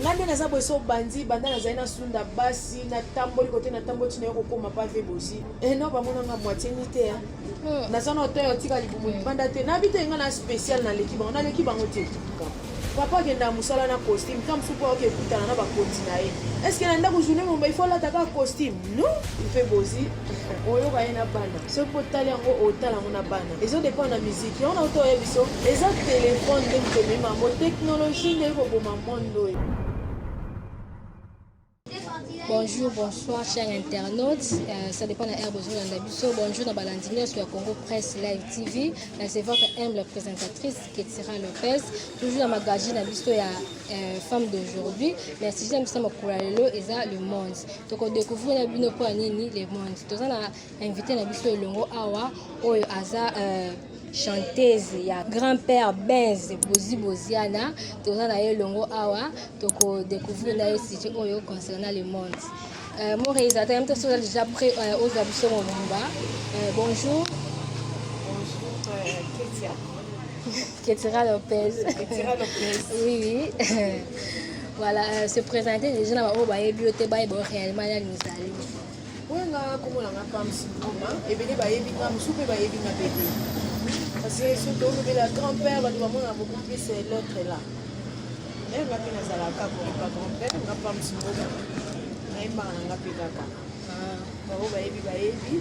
Ngande na zabo so bandi banda na zaina sunda basi na tamboli kote na tamboli tina yoko koma pa ve bosi. No ba mona nga moitié ni te ya. Na zona hotel tika libumu banda te. Na bito nga na spécial na l'équipe. On a l'équipe en hotel. Papa genda musala na costume comme soupo OK kutana na ba kontina ye. Est-ce que nanda ko journée mon il faut la taka costume? Non, il fait bosi. Oyo ba ina banda. Ce potali yango otala mona banda. Ezo dépend na musique. On a auto ebiso. Eza téléphone de même mo technologie ne ko boma mondo. Bonjour, bonsoir chers internautes. Ça dépend de la herbe d'Abisso. Bonjour dans Balandino sur Congo Presse Live TV. C'est votre humble présentatrice Ketira Lopez. Toujours dans ma magazine Abisso, il y a femme d'aujourd'hui. Mais si j'aime ça, je et le monde. Donc on découvre le monde. Donc on a invité Abisso et Longo Awa, ou Aza. Chanteuse, il y a grand-père Benz Bozi Boziana, tout ça là longo awa, donc découvrir là ici oyo concernant le monde. Mon réalisateur même ça déjà prêt aux Abisso Momba. Bonjour. Bonjour Ketia. Ketira Lopez. Ketira Lopez. Oui oui. Voilà, se présenter déjà na ba bibliothèque ba réellement là nous allons. Oui, nga comme on a pas msiboma, et bien ba yebi nga msupe ba yebi nga bébé. Parce que surtout le grand-père va nous beaucoup plus l'autre là. Mais on va faire ça là pour pas grand-père, on va pas msiboma. Mais on va faire ça. Ba ba yebi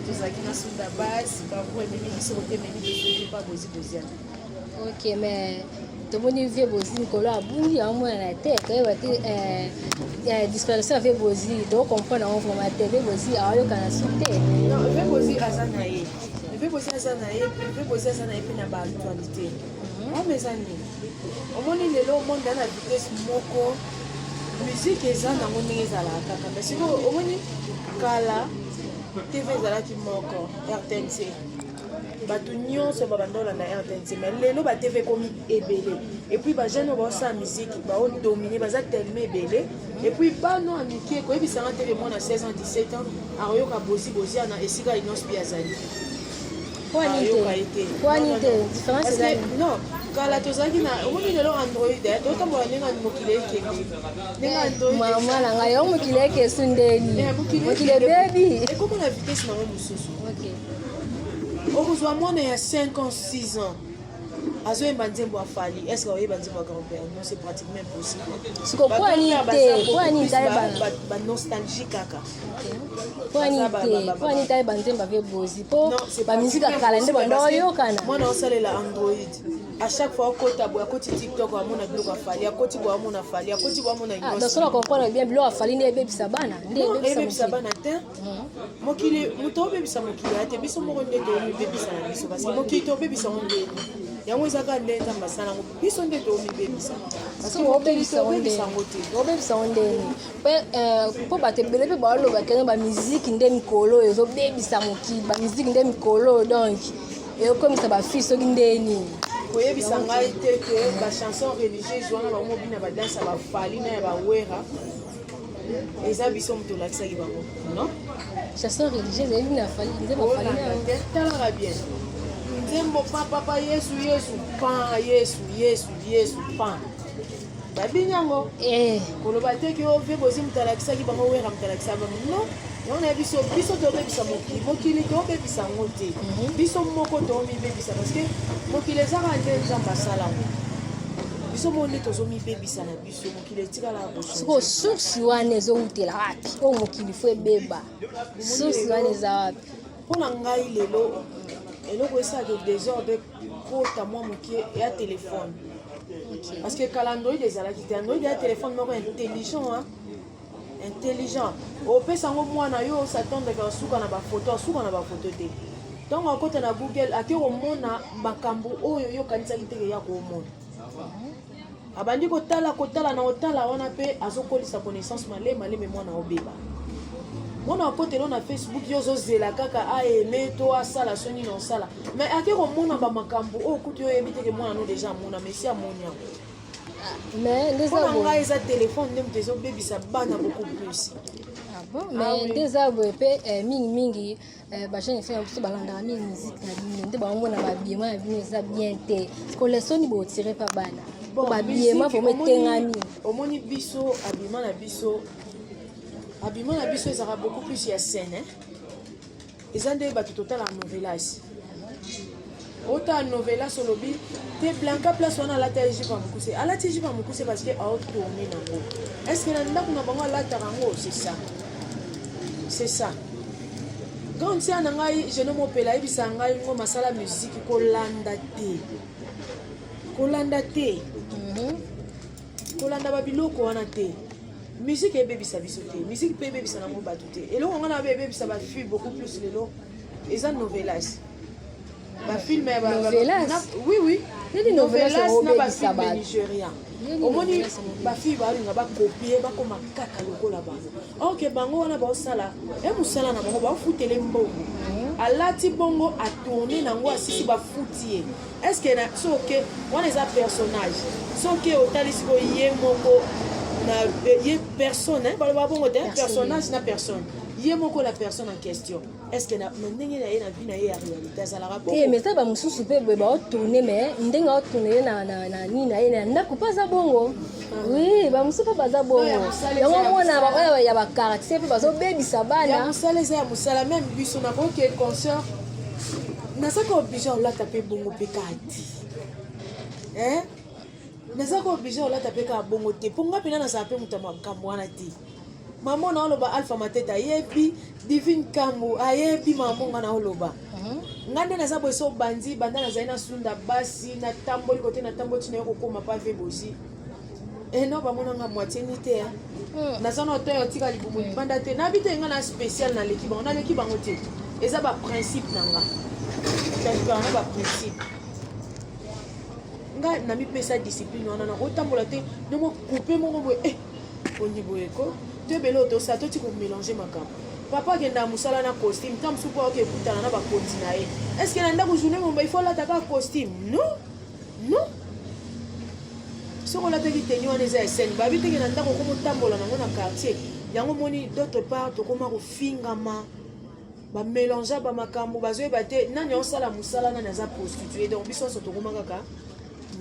tout ça qui na sunda base, ba ko yebi qui se rote mais ni pas bozi boziana. OK, mais tout le monde vient bozi Nicolas a bouli en moi la tête quand va disparition avec bozi donc on prend en format télé bozi a yo kana sauter. Non, avec bozi azanaye. Avec bozi azanaye, avec bozi azanaye pe na ba actualité. On mes amis. On moni lelo monde na vitesse moko. Musique ezana ngoni ezala kaka parce que on moni kala TV ezala ki moko RTNC. Bato nyonso babandola na RTNC mais lelo ba TV komi ebele et puis ba jeune ba sa musique ba on dominer baza tellement ebele et puis ba no amiki ko ebisa na TV mona 16 ans 17 ans ayoka bozi na esika inos piazali qualité différence c'est non kala tozaki na omoni lelo Android to tambola ninga mokile ekeke ninga Android mama na ngai yo mokile ke sundeli mokile baby et comment la vitesse na mususu OK. Au moins il y a 5 ans, 6 ans. Azo e banzembo afali. Est-ce que vous avez banzembo grand-père? Non, c'est pratiquement impossible. C'est quoi ba nostalgie kaka. Pour anita banzembo avec bozi. Pour ba musique kala nde bando yo kana. Moi na osala la Android. À chaque fois kota boya koti TikTok wa mona biloko afali, akoti boya mona afali, akoti boya mona nyonso. Donc ça comprendre bien biloko afali ne bebisa bana. Nde bebisa bana te. Mokili muto bebisa mokili ate biso moko nde to bebisa na biso parce que mokili to bebisa onde. Yango ezaka nde nzamba sala ngo biso nde to bebisa. Parce que obebisa ngote. Obebisa onde ni. Po bate bele pe ba lo ba kena ba musique nde mikolo ezo bebisa mokili, ba musique nde mikolo donc. Et comme ça ba fils so nde ni. Koyebisa ngai te ke ba chanson religieuse wana ba mo bina ba danse ba fali na ba wera eza biso muto lakisaki bango non chanson religieuse ebi na fali nze ba fali na tala bien nzembo papa Yesu pan babinyango koloba te ke ove bozi muto lakisaki bango wera muto lakisaki bango non on a biso to bebisa mokili to bebisa ngote biso moko to mi bebisa parce que mokili ezaka nde nzamba sala biso monde tozo mi bebisa na biso mokili etika la boso siko source wana ezowutela wapi o mokili fo ebeba source wana eza wapi mpona ngai lelo eloko esaka désordre kota mwa mokie ya téléphone parce que kala Android ezalaki te Android ya téléphone moko intelligent opesa ngo mwana yo s'attendre suka na ba photo te donc akota na Google ake komona makambo oyo yo kanisaki te ya komona abandi kotala na otala wana pe azokolisa connaissance malema mwana obeba mwana akotelo na Facebook yo zozela kaka aime to asala soni na osala mais ake komona ba makambo oyo kutu yo yebi te ke mwana no déjà mona mais si amoni mais les abos nga eza téléphone ndem tezo bebisa bana beaucoup plus bon mais des abos pe mingi ba jeune fait un peu balanda musique na bino nde ba mona ba bien ma bino eza bien te ko lesoni bo tirer pa bana bon babiema pour metengami omoni biso abima na biso ezaka beaucoup plus ya scène hein eza nde bato totala novelas ota novelas olobi te blanca place wana alata ejipa mokuse alati ejipa mokuse parce que aotourne nango est ce que na ndako na bango alataka yango c'est ça quand tia na ngai jeune mopela ayebisa ngai ngo masala musique kolanda babiloko wana te musique ebebisa biso te musique mpe ebebisa nango bato te eloko nga na ebebisa bafilme beaucoup plus lelo eza novelas bafilme oui novelas na bafilme nigérien omoni bafilme balinga bakopie bakoma kaka lokola bango ok bango wana baosala mosala na bango baofutele mbongo alati bongo atourne nango asisi bafuti ye estce soke wana eza personnage soki otalisi ko ye moko na ye personne baloba bongo te personnage na personne ye moko la personne en question est-ce que na ndenge na ye na vie na ye ya réalité azalaka bongo mais ça bamosusu mpe boye baotourne mais ndenge aotourne ye na nini na ye na ndako mpe aza bongo oui bamosusu mpe baza bongo yango mona baoyo ya bakartier mpe bazobebisa bana ya mosala eza ya mosala même biso nakoki concert nazaka oblige olata mpe bongo mpe kati nazaka oblige olata mpe kaka bongo te mpo nga mpena nazala mpe moto ya makambo wana te mama na oloba alpha matete ayebi divine kambu ayebi mama nga na oloba nga nde naza boye so obandi banda nazali nasunda basi natamboli kote natamboli tina yo kokoma pave bozi eno bamonanga moitié ni te naza na otoyo otika libumu libanda te nabi te nga na spécial naleki bango te eza baprincipe na nga na baprincipe nga namipesa discipline wana na otambola te nemo coupe moko boye ondi boyeko tebele otosa toti komélange makambo papa akenda mosala na costume ta mosusu mpo okekutana na bakonzi na ye est ce que na ndako journée momba ifo olata kaka costume non soki olataki teni wana eza esene babi teke na ndako okomotambola nango na quartier yango moni d'autre part tokoma kofingama bamélange bamakambo bazoyeba te nani osala mosala nani aza prostitué donc biso nyonso tokoma kaka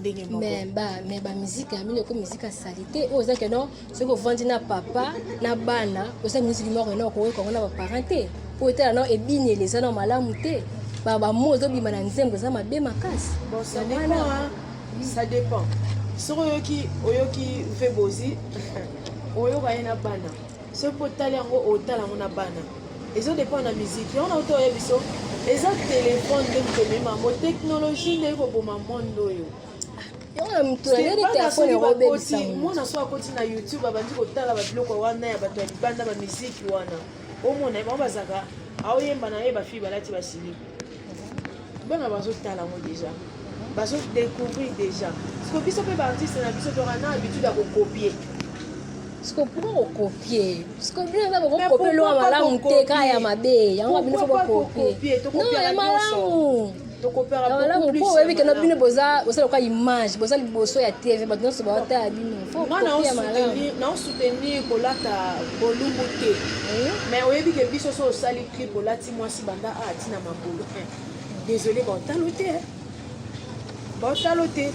mais bamusike ya mini oko musike ya salite oyo eza keno soki ovandi na papa na bana oza musike moko ena okoyoka yango na baparent te po etala no ebineli eza na malamu te bamo ezobima na nzembo eza mabe makasi ça dépend soki oyoki vebozi oyoka ye na bana soki mpo otali yango otala yango na bana ezodépend na musike yango na oto oyebi biso eza telefone nde motomema mo technologie nde ekoboma monde oyo mwana so akoti na youtube abandi kotala babiloko wana ya bato ya libanda bamiziki wana omona ye bango bazaka aoyemba na ye bafille balati basilipe bana bazotala yango déjà bazodécouvrir déjà siko biso mpe baartiste na biso toka na habitude ya kokopie siko pourquoi kokopie siko bino eza bokokopie loka malamu te kaka ya mabe yango bino fo bokopie non ya malamu malamu mpo oyebi kena bino boza loka image boza liboso ya tv bato nyonso baotala bino fo kopie ya malamu naosoutenir kolata bolumbu te mais oyebi ke biso so osali clip olati mwasi banda atina mabolo désolé baotalo te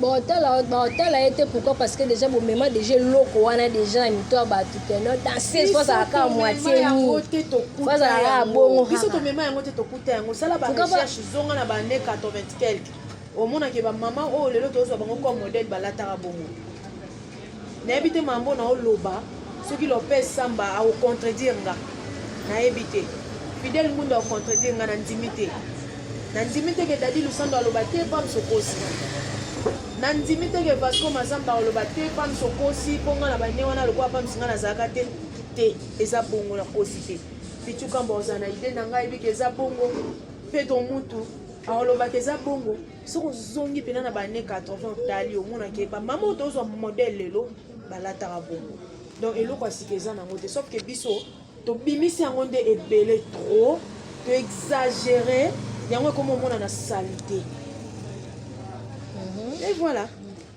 baotala ye te pourquoi parce que déjà bomema déjà eloko wana déjà na mito ya bato keno danseuse fo azalaka moitié niazalaka bongo biso tomema yango te tokuta yango sala barecherche zonga na bane 80 quelque omonake bamama oyo lelo tozwa bango comme modèle balataka bongo nayebi te mambo na oloba soki lopez samba akocontredire nga nayebi te fidèle mundu akocontredire nga na ndimi te ke dadi lusando aloba te pam sokosi nandimi teke vasco mazamba oloba te pam sokosi mponga na bane wana lokola pamsinga nazalaka te eza bongo na kosi te pitukamba oza na ide na ngai ebiki eza bongo mpe to mutu aolobaka eza bongo soki ozongi mpena na bane 80 otali omonake bamama oyo tozwa modele lelo balataka bongo donc eloko asika eza nango te sauf ke biso tobimisi yango nde ebele trop toexagere yango ekoma omona na salite. Et voilà.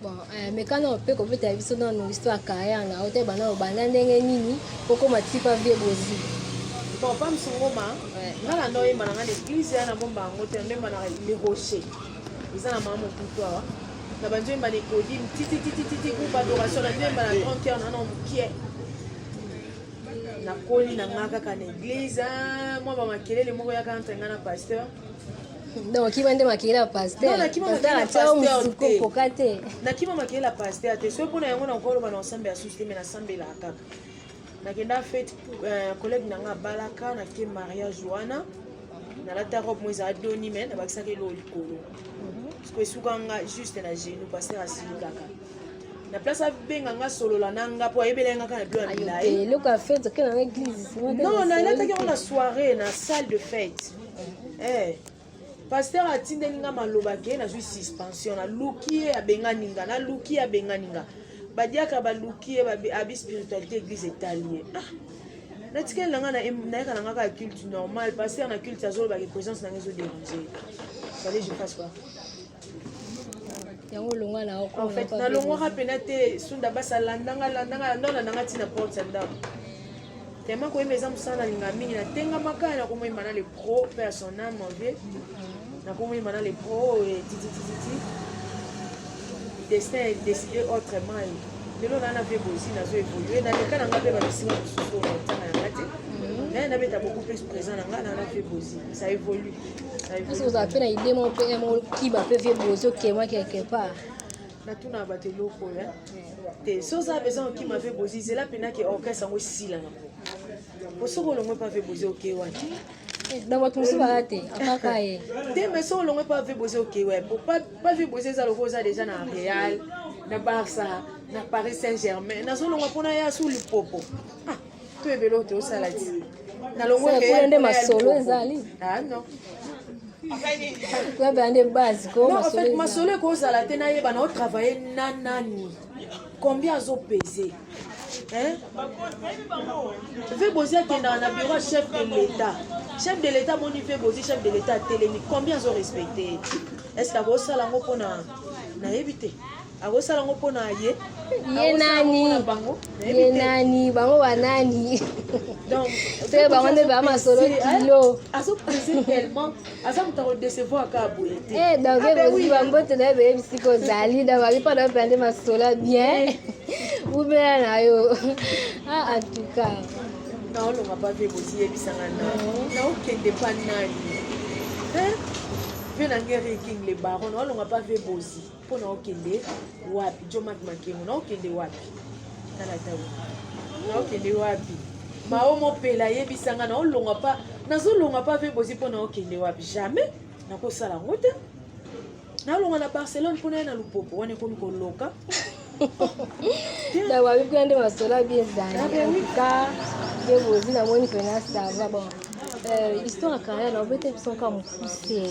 Bon, mais quand on peut compléter la vie dans nos histoires carrière, on a été banal au banal n'engagé ni pourquoi ma type a vie bosi. Bon, pas me son roman. Là, la noie malanga l'église, elle a bon bango, elle même malanga les rochers. ils ont la maman pour toi. Na banjo imba les codines, titi groupe adoration, na ndio imba la grand cœur na non mukie. Na koli na ngaka ka na église, moi ba makelele moko ya ka ntenga na pasteur. Donc qui vende makela pasteur. Non, na ki mama pasteur pokate. Na ki mama makela pasteur te so pona yango na nkolo ba na ensemble ya système na ensemble la kaka. Na kenda fête collègue na nga balaka na ki mariage Joana. Na la ta robe moza doni men na bakisa ke lo likolo. Parce que soukanga juste na genou pasteur asili kaka. Na place a benga nga solo la nanga po ayebela nga kana bilo na bilai. Le ka fête que dans l'église. Non, na la ta ki na soirée na salle de fête. Pasteur a tindeli nga maloba ke na zui suspension na luki ya benganinga na luki ya benganinga badiaka ba luki ba abi spiritualité église italienne na tikel nga na ka nga ka culte normal pasteur na culte azolo ba présence na ngezo déranger fallait je fasse quoi yango longa na oko en fait na longa rapena te sunda basa landanga ndona nanga tina porte ndako tellement ko emeza musana linga mingi na tenga makana na komo imana le pro père son âme mauvais na komo imana le pro et titi destin est décidé autrement lelo na fait bosi na zo évoluer na leka na ngabe ba bisinga susu na tanga na ngate mais na beta beaucoup plus présent na nga na fait bosi ça évolue parce que vous avez une idée mon père qui va faire bosi OK moi quelque part na tuna batelo ko ya te so ça besoin qui m'a fait bosi c'est là pena que orchestre ngo sila na po so lo pas fait bosi OK wati dans votre musique arrêté apaka ye te mais so lo pas fait bosi OK ouais pour pas fait bosi ça le cosa déjà na Real na Barça na Paris Saint-Germain na so lo pona ya sous le popo tu es vélo te salati na lo ngwe ndé masolo ezali non quoi ben des bases comme non en fait masolo ko salati na yeba na travailler nanani combien zo peser fait bosser dans le bureau chef de l'état mon fait bosser chef de l'état télémi combien ils ont respecté est-ce que vous ça lango pona na éviter ako ça lango pona ye nani bango banani donc c'est bango ne ba masolo kilo aso peser tellement asa mutako décevoir ka boyete donc vous bango te na be bisiko zali da ba pas de prendre masolo bien ou bien na yo en tout cas non on va pas faire bosser ebisanga na okende pa nani vena ngere king le baron on va pas faire bosser pour na okende wapi jomat makengo na okende wapi na la tawo na okende wapi maomo pela yebisanga na olonga pa nazolonga pa faire bosser pour na okende wapi jamais na ko sala ngote na longa na Barcelone pour na lupopo wane ko mikoloka da wa bi kwende masola bien zani ka je bozi na moni fena ça va bon histoire à carrière là peut-être sont comme poussé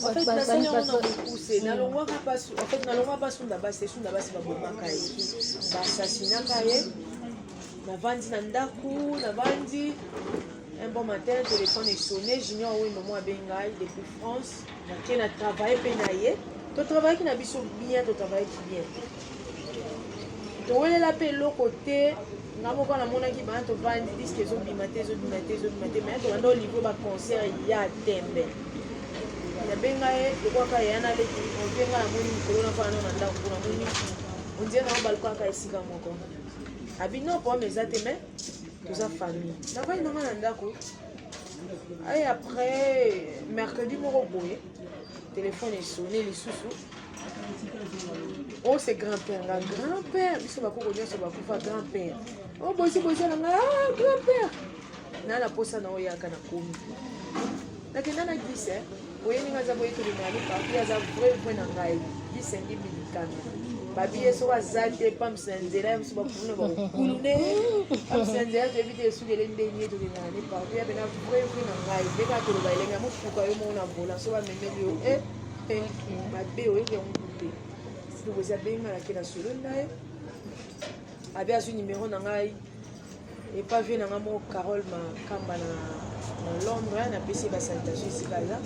en fait na sanya on a poussé na longwa pas en fait na longwa pas sunda basi ba bomba kai ba assassina kai na vandi na ndaku na vandi un bon matin téléphone est sonné junior oui maman bengai depuis France na qui na travailler penaye to travailler qui na biso bien to travailler bien to wele la pe lo côté ngamo kana mona ki ba to vandi disque zo bimate mais to ndo livre ba concert ya tembe ya bengai de kwa ka yana le on venga na moni corona fa no nda kuna moni on dit na balko ka isika moko abino po mezate mais tous a famille na va ina nda ko ay après mercredi moko boye téléphone est sonné les sous oh c'est grand-père biso bakoko nyonso bakufa grand-père oh bosi na nga grand-père na la posa na oyaka na komi nakenda na gise oyeni nga za boye tolingali papi aza vrai na ngai gise ndi bilikana babi yeso baza te pamsi na nzela ya biso bakulu na bakulu ne pamsi na nzela toyebi te esukele ndenge tolingana ne papi ape na vrai na ngai mbeka toloba elenge ya mofuka yo mona vola so bamemeli yo mabe oyoki yango te bozi abengalaki na solo na ye abe azwi numéro na ngai epavie na nga moko Carole makamba na Londres napesi basalutation esika aza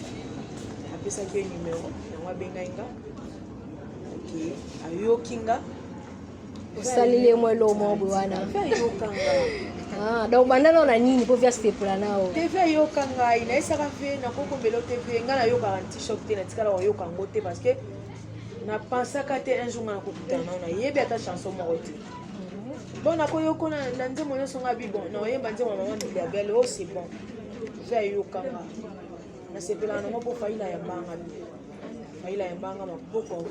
apesaki ye numéro yango abengai nga ayoki nga osaleli ye mwa elo moko boye wana afe ayokanga Ah, donc bandana on a nini pour via step là nao. TV yoka ngai na esaka fe na koko mbelo TV nga na yoka anti shock te na tikala wa yoka ngote parce que na pensaka te un jour na kokutana na yebi ata chanson moko te. Bon na ko yoko na nzemo nyonso nga bi bon na yemba nzemo mama ndile belle oh c'est bon. Fe yoka nga. Na sepela na mo po faila ya banga. Faila ya banga maboko.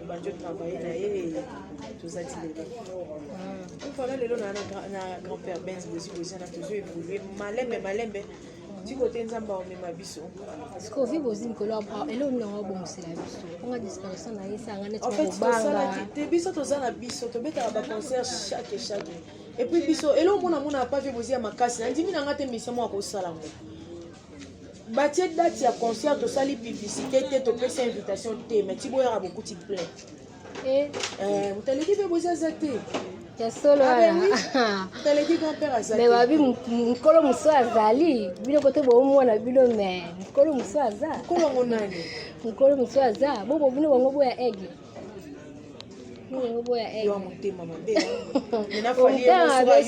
Banjo travailler na ye tout ça tilé. Voilà le na grand-père Benz aussi on a toujours évolué malembe du côté nzamba o mema biso. Est-ce que vous vous ko lo ba elo mi na bon c'est la biso. On a disparition na yesa ngane En fait ça te biso to za na biso to beta ba concert chaque et puis biso elo mona pas fait bosia makasi na ndimi na ngate mission mo ko sala ngo. Batie date ya concert to sali publicité te to pesa invitation te mais tu boya beaucoup ti plein. Vous t'allez dire bosia zate. Ya solo ala. Vous t'allez dire grand-père azate. Mais babi mkolo muso azali. Bino kote bo mwana bino mais mkolo muso aza. Mkolo ngonani. Mkolo muso aza. Bobo bino bango boya aigle. Bino boya aigle. Yo motema mabe. Nina fali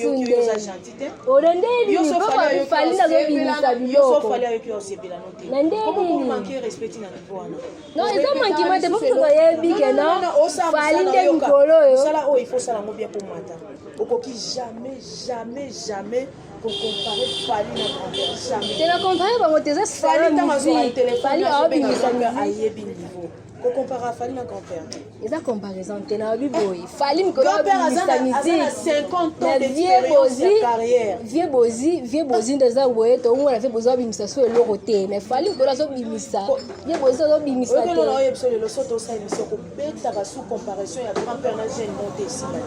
yo yo za gentité. Orendeli ni baba fali na zo binisa biloko. Yo so fali avec yo sebela noté. Comment vous manquer respect na niveau wana? Non, ils ont manqué mais pour que ça yebi que non. Fali nde mkolo yo. Ça oh il faut ça la mo bien pour mata. Okoki jamais pour comparer Fali na grand-père jamais. Tu n'as comparé pas mon tesa Fali ta mazo téléphone Fali a binisa ayebi niveau. Ko comparer Fali na grand-père. Ils ont comparaison tena biboy. Fali mko grand-père azana 50 ans d'expérience de carrière. Vieux bozi ndeza boye to ngona vieux bozi abimisa so eloko te mais Fali mko la so bimisa. Vieux bozi so bimisa te. Oyo na oyo absolument le soto sa émission ko beta ba sous comparaison ya grand-père na jeune monté ici là.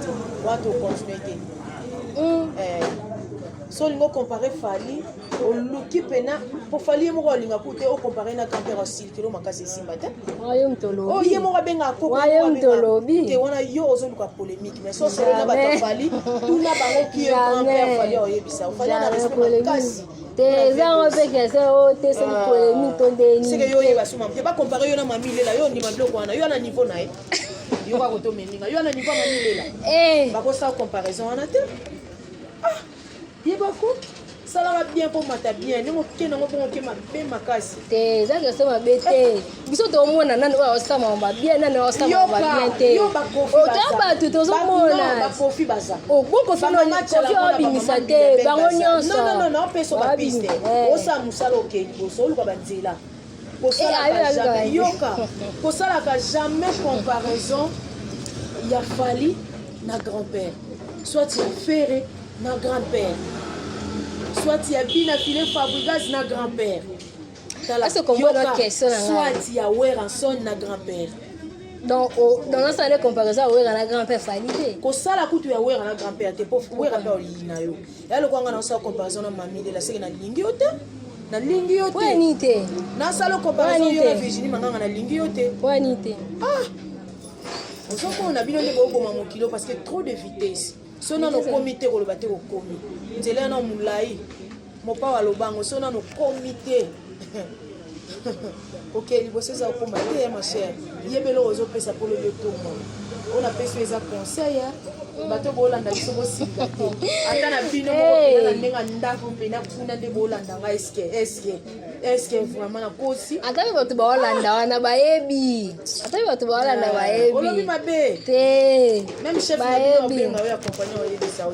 Wato continuer. So lingo comparer Fali au luki pena pour Fali mo ko linga kute o comparer na grand-père aussi kilo makasi simba te. Oyo mtolobi. Oh yemo ka benga ko. Oyo mtolobi. Te wana yo ozo luka polémique mais so c'est na ba Fali tout na bango qui grand-père Fali o yebisa. Fali na respect makasi. Te zango peke se o te se polémique to ndeni. C'est que yo yeba suma pas comparer yo na mami lela yo ni mabloko wana yo na niveau na e. Yo ka koto meninga yo na niveau mami lela. Ba ko sa comparaison wana te. Yebako ça va bien pour mata bien nemo kena ngo bongo kema be makasi te za ke sema bete biso to mona nani o sama ba bien nani o sama ba bien te yo ba kofi o ta ba tu to zo mona ba kofi baza o boko fino kofi o bimisa te bango nyonso non peso ba piste o sa musala o ke boso lu ka banzela ko sala ka jamais comparaison ya Fali na grand-père soit il Ferré na grand-père soit il y a bien affilé Fabregas na grand-père est-ce qu'on voit la question soit il y a Weranson na grand-père donc dans notre année comparaison Wera na grand-père Fali ko sala kutu ya Wera na grand-père te pour Wera pa olina yo ya lo kwanga na sa comparaison na mami de la seke na lingi yo te na lingi yo te wani te na sala comparaison yo na Virginie manganga na lingi yo te wani te on sent qu'on a bien les beaux mon kilo parce que trop de vitesse. Si on a nos comités, on va te commis. Nzela na mulai. Mon papa lobango, si on a nos comités. Ok, il faut ça pour ma ma chère. Yebelo ozo pesa pour le tout monde. On a payé les conseils. Bato bolanda biso bosinga te. Ata na bino mo na ndenga ndako pena kuna de bolanda nga est-ce que vraiment na kosi ata bato ba bolanda wana bayebi ata bato ba bolanda bayebi olobi mabe te même chef na bino benga ya compagnie o yebi ça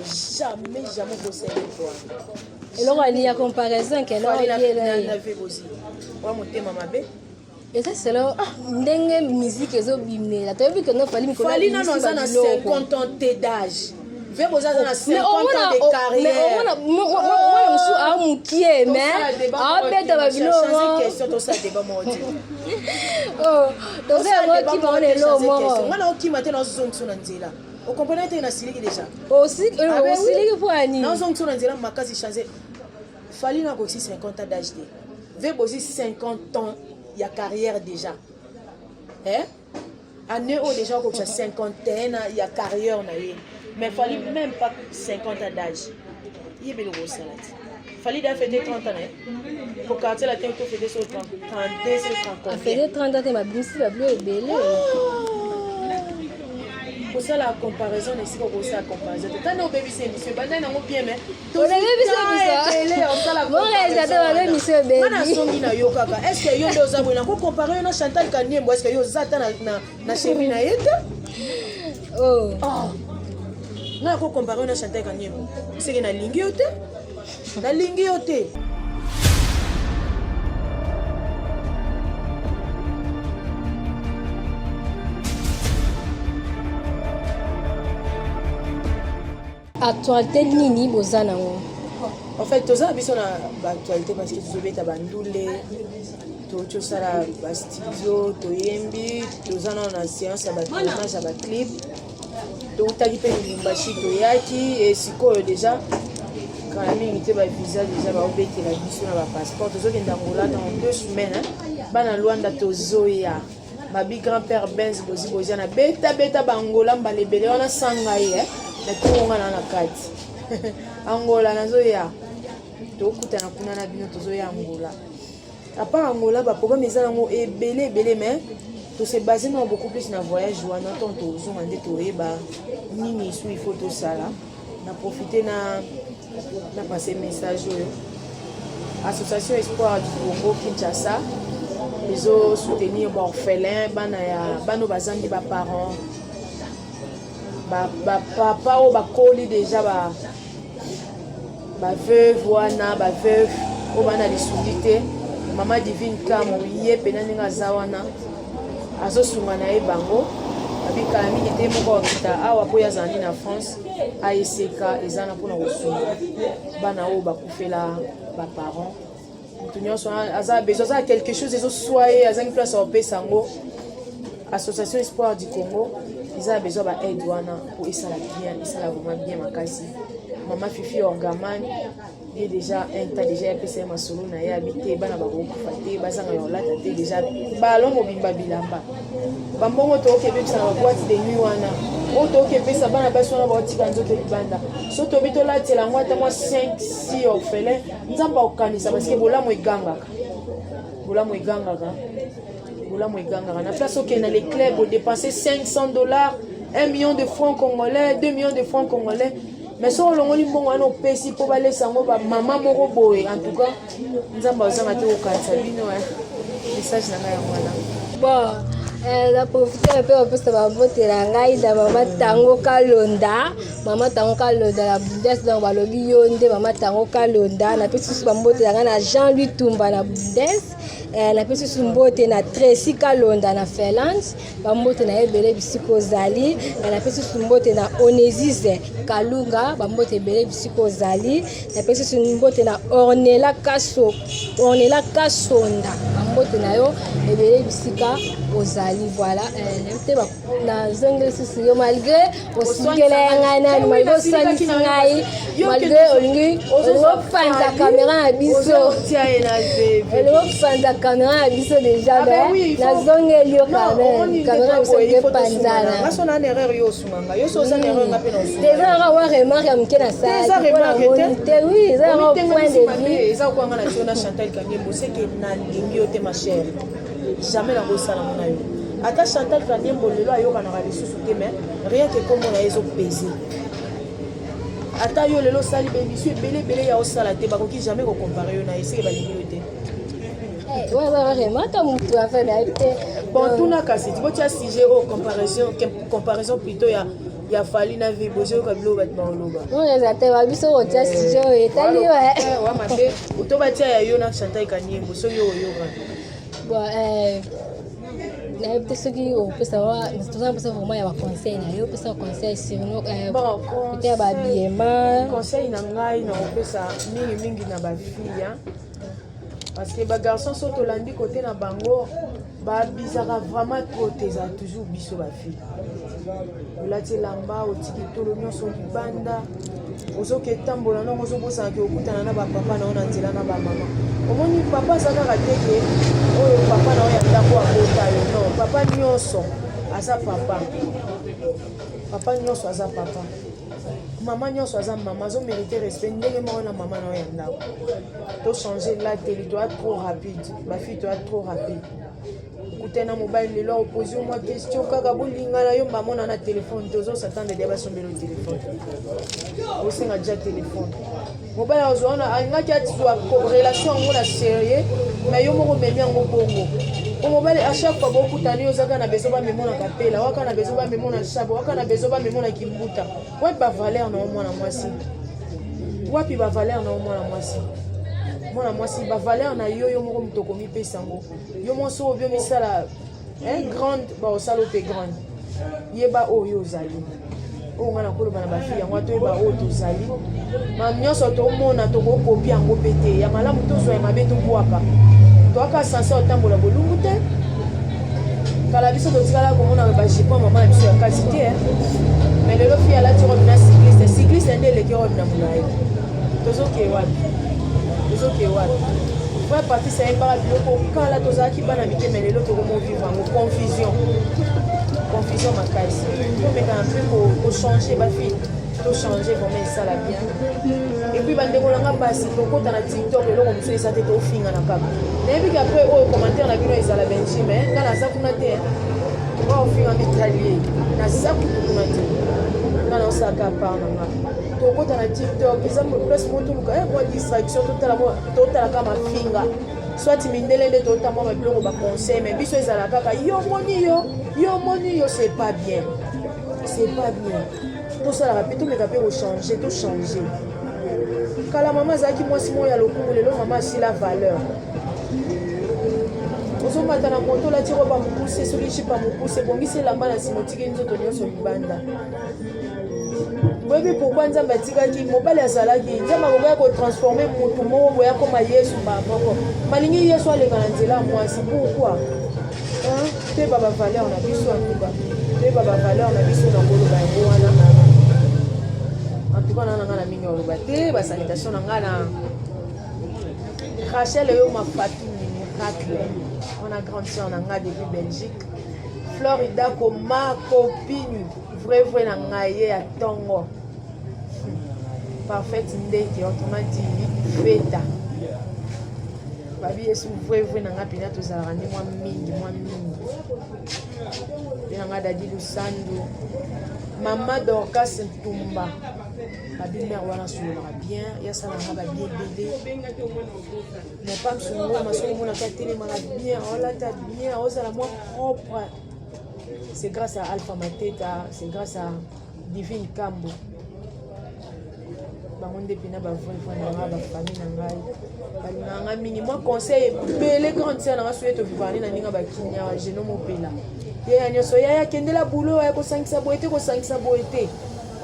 jamais conseiller toi eloko ali ya comparaison que non yele na fait aussi wa motema mabe et ça c'est là ndenge musique ezo bimela toyebi que non Fali mikolo Fali na noza na 50 ans d'âge ve boza na 50 ans de carrière mais on musu a mukie mais a beta ba biloko question to ça débat modi oh donc c'est moi qui parle le lomo ngana okima te na zonzo na nzela o comprenez te na siliki déjà aussi siliki pour ani na zonzo na nzela makazi changer Fali na ko 50 ans d'âge de ve bozi 50 ans il y a carrière déjà hein année où déjà comme ça 51 il y a carrière na yé mais fallait même pas 50 ans d'âge il y avait le gros salade fallait d'avoir fait 30 ans pour quartier la tête fait des 30 32 30 fait 30 ans ma bimsi ba bleu belé la comparaison ici pour la comparaison tana obebisa émission banda nango bien mais on a bon réalisateur va le monsieur baby mana songi na yo kaka est-ce que yo ndo zabo na ko comparer na Chantal Kaniembo est-ce que yo zata na chérie na yete oh na ko comparer na Chantal Kaniembo c'est que na lingi yo te na lingi yo te. actualité nini boza nango en fait toza biso na actualité parce que tozobeta bandule tocosala bastudio toyembi toza na séance ya batournage ya baclip toutaki mpe lubumbashi toyaki e sikoyo déjà kala mingi te bavisa déjà baobetela biso na bapasseport tozokenda ngola dans 2 semaines bana lwanda tozoya babi grand-père benz bozi na beta bangola mbala ebele wana sanga ye na tonga na kati angola nazoya tokutana kuna na bino tozoya angola apart angola baprogramme eza nango ebele mais to se baser na beaucoup plus na voyage wana tant tozonga nde toyeba nini isu il faut tosala na profiter na passer message oyo association espoir du Congo Kinshasa ezo soutenir baorphelin bano bazangi baparents papa oyo bakoli déjà baveuve wana baveuve oyo bana lisundi te mama divine kamo ye pena ndenge aza wana azosunga na ye bango abikala mingi te moko akita awa mpo yazalandi na France aeseka eza na mpona kosunga bana oyo bakufela baparents moto nyonso aza besoin aza quelque chose ezoswa ye azangi place aopesa yango association espoir du Congo eza besoin baaide wana mpo esala bien esala vraiment bien makasi mama fifi orgamani ye déjà un temps déjà yapesa ye masolo na ye abi te bana bakokufa te bazanga ya olata te déjà balo mobimba bilamba bambongo tookebebisa na baboite de nuit wana oyo tookepesa bana basi wana baotika nzoto libanda so tobi tolatela yango ata mwa 5-6 orphelin nzambe akokanisa parce que bolamu egangaka na place okende na les clubs odépenser $500 $1 million de francs congolais 2 millions de francs congolais mais so olongoli mbongo wana opesi mpo balesa yango bamama moko boye en tout cas nzambe azanga te kokanisa bino message na ngai yango wana bon na profiter mpe opesa babotela ngai na mama Tango Kalonda na Bundes donc balobi yo nde mama Tango Kalonda na mpe susu bambotela ngai na Jean-Louis Tumba na Bundes na mpe susu mbote na Tracy Kalonda na Finlande bambote na ebele bisiko ozali na mpe susu mbote na Onesis Kalunga bambote ebele bisiko ozali na mpe susu mbote na Ornella Kasonda bambote na yo ebele bisika ozali voilà te na zongle susu yo malgré osungela yanga na malgré osani ngai malgré olingi ofanza caméra na biso caméra na biso déjà na zongeli yo caméra biso epanzana ngaso na erreur yo osunganga yo so ozana erreur ngape na osunga déjà wa remarque ya mke na sala te oui ça un point de vue eza kwanga na Jona Chantal Kaniembo c'est que na lingi yo te ma chère jamais na kosala mona yo ata Chantal Kaniembo lelo ayokanaka lisusu te mais rien que komona ezopese ata yo lelo osali bémission ebele ya osala te bakoki jamais kocompare yo na ye seke balingi yo te bon tuna kasi tibotia sujet oyo comparaison plutôt ya fali na vie bozoyoka bilo bato baoloba eza te babiso kotia sujet oyo etali wamabe oto batia ya yo na Chantal Kaniembo soki oyoka nayebi te soki toza mpesa vraiment ya baconseil na yo opesa conseil sur kote ya babiema conseil na ngai na opesa mingi na bafille parce que bagarçon so tolandi kote na bango babizaka vraiment trop te eza toujours biso bafille olati elamba otiki tolo nyonso libanda ozoki etambola nango ozobosanaki okutana na bapapa na yo na nzela na bamama omoni papa aza kaka teke oyo papa na oyo ya ndako akota yo non papa nyonso aza papa nyonso aza papa mama nyonso aza mama azomérite respect ndenge moko na mama na oyo ya ndako to changer la télé toa trop rapide bafille toa trop rapide okuta na mobile lelo opose moi question kaka bolingana yo mamona na téléphone tozo s'attendre de basombelo téléphone osenga déjà téléphone mobile ozona angaki atizwa relation ngo na sérieux mais yo moko memi yango bongo o mobile à chaque fois bokutani ozaka na besoin ba memona kapela waka na besoin ba memona shabo waka na besoin ba memona kimbuta ouais ba valeur na mwana mwasi wapi ba valeur na mwana mwasi mwana mwasi ba valeur na yo moko mutoko mipesa ngo yo monso obio misala grande ba osalo pe grande yeba oyo ozali o ngana koloba na bafille yango toyeba oyo tozali ma nyonso tomona tokokopi yango pete ya malamu tozwa ya mabe tobwaka toaka sanse otambola bolungu te kala biso totikala komona bajipo mama na biso ya kasi te mais lelo fille alati robe na cycliste nde eleki robe na molai tozoke wapi vrai parti ça epaka biloko kala tozalaki bana mike mais lelo tokomovivre yango confusion makasi tomekana mpe kochange bafille tochange vraiment esala bien et puis bandeko nanga basi tokota na tiktok eloko mosusu eza te tofinga na kaka nayebi ke après oyo commentaire na bino ezala benji mais nga naza kuna te oa ofinga mitalie naza kutu kuna te nga naosalaka part nanga tokota na tiktok eza place motuluka mwa distraction totalaka mafinga soit mindele nde totamwa babiloko baconseil mais biso ezala kaka yo moni yo c'est pas bien tosalaka mpe tomeka mpe tochange kala mama azalaki mwasi moko ya lokungu lelo mama asila valeur ozomata na moto olati roba mokuse soki jipa mokuse ebongisi elamba na nsima otikeli nzoto nyonso libanda boyebi pourkui nzambe atikaki mobali azalaki nzambe akokoya kotransforme motu moko boya koma yesu mbala moko malingi yesu aleka na nzela ya mwasi pourkui toyeba bavaleur na biso antuka toyeba bavaleur na biso na koloba yango wana antuka nanga na mingi oloba te basalutation na nga na Rachel oyo mafatu miracle wana grande sœur na nga depuis Belgique Florida koma copine vrai na ngai ye ya tongo parfaite ndeke autrement dit feta babi yesu vrai na nga pena tozalaka nde mwa mingi mpe na nga dadi lusandu mama Dorcas Ntumba babi mère wana sololaka bien yasala nga babie ebele mais pas msungo masolo monaka telemaka bien olata bien ozala mwa propre. C'est grâce à Alpha Mateta, c'est grâce à Divine Kambo. Bangonde pina ba vrai na nga ba famille na ngai. Ba nga mingi moi conseil belé grande sœur na souhaite vivre na ninga ba kinya jeno mopela. Ya nyoso ya kendela boulot ya ko sangisa boete.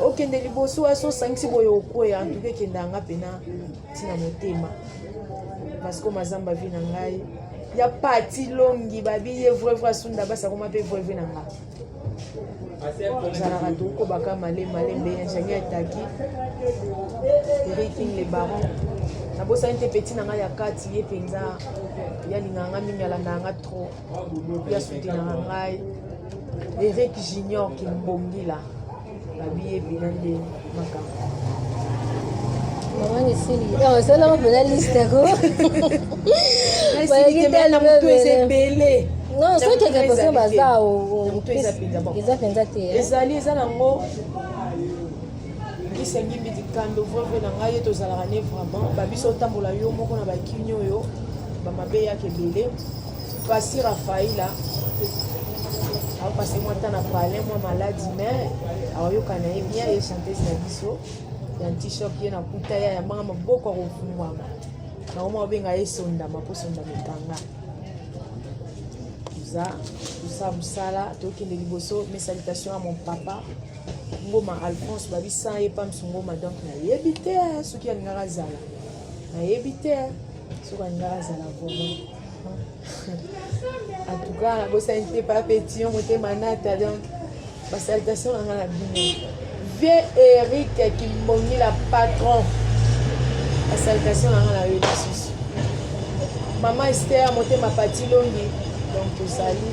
O kende liboso aso sangisi boyo ko ya ntuke kendanga pena tina motema. Parce que mazamba vi na ngai ya parti longi babi ye vrai sunda basa koma pe vrai na nga zalaka toko baka malembe ingénieur taki Eric le baron na bosa inte petit na nga ya kati ye penza ya linganga mingi alanda nga trop ya souti na ngai Eric Junior Kimbongila babi ye bilande makambo maman esili c'est là on peut la liste quoi non c'est quelque chose baza au eza penza te ezali eza nango kisengi mbiti kando vrai na ngai tozalaka ne vraiment babiso otambola yo moko na bakini oyo bamabe yake ebele pasi Rafaela apase mwa ta na palin mwa maladi mais aoyokana ye bien ye chanteuse na biso ya t-shirt ye na kuta ya yambanga maboko akofungwama na oma obenga ye sondama po sondama etanga tuza mosala tokende liboso mes salutations à mon papa Ngoma Alphonse babi sans ye pam Ngoma donc nayebi te soki alingaka azala nayebi te soki alingaka azala vraiment en tout cas nakosani te pa pétion motema nata donc basalutation nanga na bino vieux Eric Kimbongi la patron la salutation à la maman Esther motema pati longi donc tozali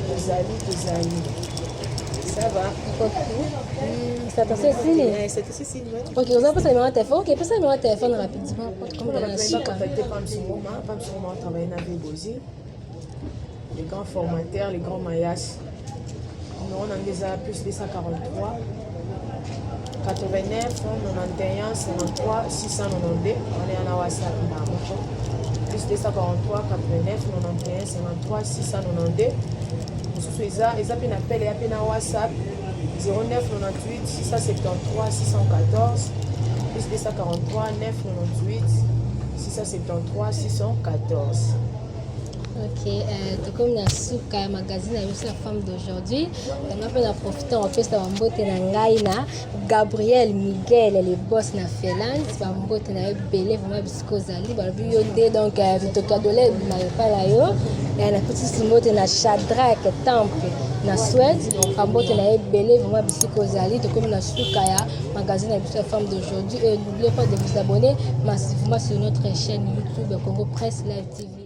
ça va c'est aussi ok vous avez passé le numéro de téléphone ok passez le numéro de téléphone rapidement comme dans la suite contacter Pam Sungoma on travaille na Vébozi les grands formateurs, les grands maillages. Numéro Nangeza plus 243 89 91 53 692. On est en WhatsApp plus 243 89 91 53 692. Nous sommes en appel et en WhatsApp 09 98 673 614 plus 243 998 673 614. Ok, comme na suka magazine avec la femme d'aujourd'hui, on a fait la profiter en fait de mbote na ngai na Gabriel Miguel les boss na Felance, ba mbote na belé vraiment bisiko zali ba bi yonde donc bitoka dole na pas la yo, et na petit mbote na Shadrach Temple na Suède, ba mbote na belé vraiment bisiko zali to comme na suka ya magazine avec la femme d'aujourd'hui et n'oubliez pas de vous abonner massivement sur notre chaîne YouTube Congo Presse Live TV.